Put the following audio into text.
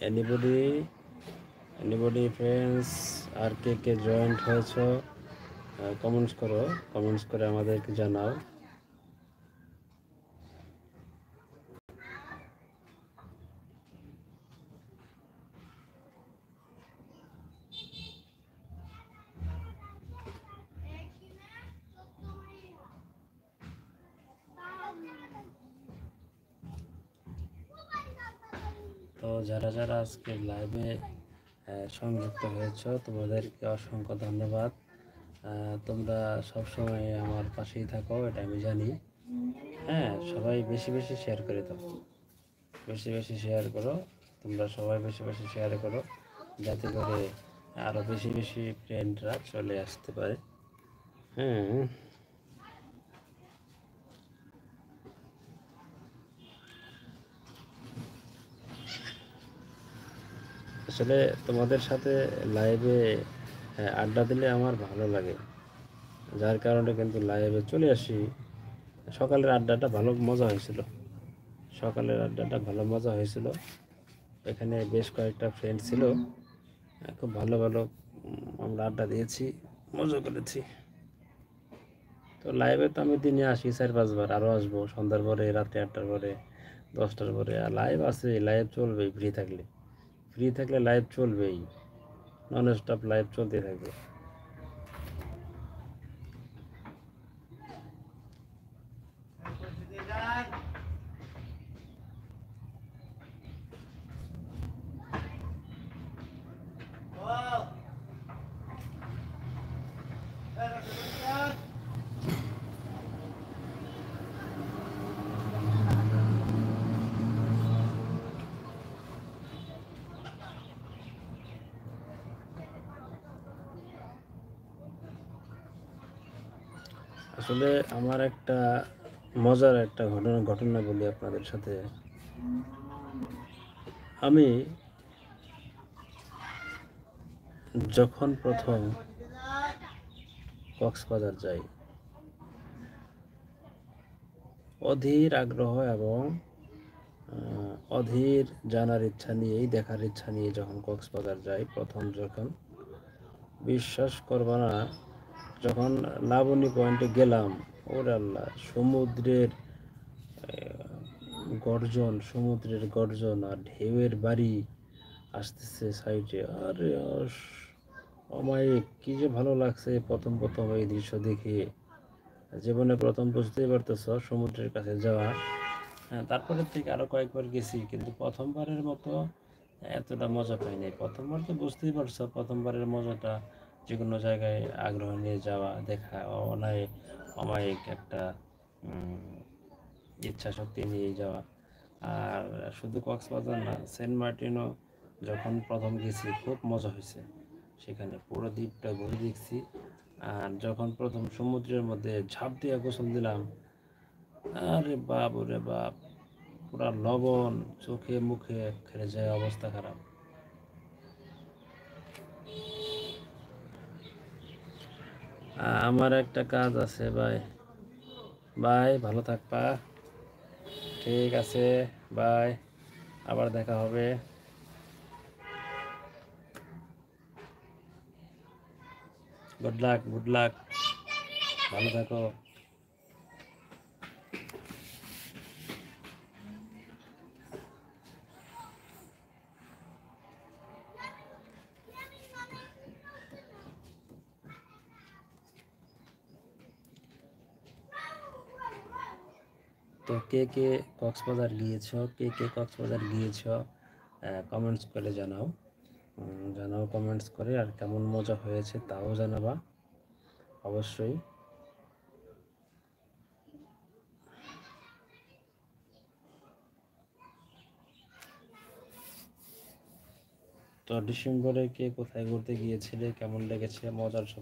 Anybody anybody friends আর কে কে joint হয়েছো comments করো, comments করে আমাদেরকে জানাও। তো যারা যারা আজকে লাইভে সংযুক্ত হয়েছ তোমাদেরকে অসংখ্য ধন্যবাদ। তোমরা সবসময় আমার পাশেই থাকো, এটা আমি জানি। হ্যাঁ, সবাই বেশি বেশি শেয়ার করে দাও, বেশি বেশি শেয়ার করো, তোমরা সবাই বেশি বেশি শেয়ার করো, যাতে করে আরও বেশি বেশি ফ্রেন্ডরা চলে আসতে পারে। হ্যাঁ, আসলে তোমাদের সাথে লাইভে আড্ডা দিলে আমার ভালো লাগে, যার কারণে কিন্তু লাইভে চলে আসি। সকালের আড্ডাটা ভালো মজা হয়েছিল, সকালের আড্ডাটা ভালো মজা হয়েছিল। এখানে বেশ কয়েকটা ফ্রেন্ড ছিল, খুব ভালো ভালো আমরা আড্ডা দিয়েছি, মজা করেছি। তো লাইভে তো আমি দিনে আসি 4-5 বার, আরও আসবো সন্ধ্যার পরে, রাত্রে 8টার পরে, 10টার পরে। আর লাইভ আছে, লাইভ চলবেই। ফ্রি থাকলে, ফ্রি থাকলে লাইভ চলবেই, নন স্টপ লাইভ চলতে থাকবে। আসলে আমার একটা মজার একটা ঘটনা বলি আপনাদের সাথে। আমি যখন প্রথম কক্সবাজার যাই, অধীর আগ্রহ এবং অধীর জানার ইচ্ছা নিয়েই, দেখার ইচ্ছা নিয়ে যখন কক্সবাজার যাই প্রথম, যখন বিশ্বাস করবা না, যখন লাবণী পয়েন্টে গেলাম, ওরে আল্লাহ, গর্জন, সমুদ্রের গর্জন আর ঢেউয়ের বাড়ি আসতেছে সাইডে। আরে অমায়িক, কি যে ভালো লাগছে প্রথম প্রথম এই দৃশ্য দেখে। জীবনে প্রথম, বুঝতেই পারতেছ, সমুদ্রের কাছে যাওয়া। হ্যাঁ, তারপরের থেকে আরও কয়েকবার গেছি, কিন্তু প্রথমবারের মতো এতটা মজা পাইনি। প্রথমবার তো বুঝতেই পারছো, প্রথমবারের মজাটা যে কোনো জায়গায় আগ্রহ নিয়ে যাওয়া, দেখা, অমায়িক একটা ইচ্ছা শক্তি নিয়ে যাওয়া। আর শুধু কক্সবাজার না, সেন্ট মার্টিনও যখন প্রথম গেছি খুব মজা হয়েছে, সেখানে পুরো দ্বীপটা ঘুরে দেখছি। আর যখন প্রথম সমুদ্রের মধ্যে ঝাঁপ দিয়ে গোসল দিলাম, আরে বাপ, ওরে বাপ, পুরা লবণ চোখে মুখে খেলে যায়, অবস্থা খারাপ। আমার একটা কাজ আছে ভাই, বাই, ভালো থাকবা। ঠিক আছে, বাই, আবার দেখা হবে। গুড লাক, গুড লাক, ভালো থাকো। তো কে কে কক্সবাজার গিয়েছো, কে কে কক্সবাজার গিয়েছো, কমেন্টস করে জানাও, জানাও কমেন্টস করে। আর কেমন মজা হয়েছে তাও জানাবা অবশ্যই। তো ডিসেম্বরে কে কোথায় ঘুরতে গিয়েছিলে, কেমন লেগেছে, মজার সব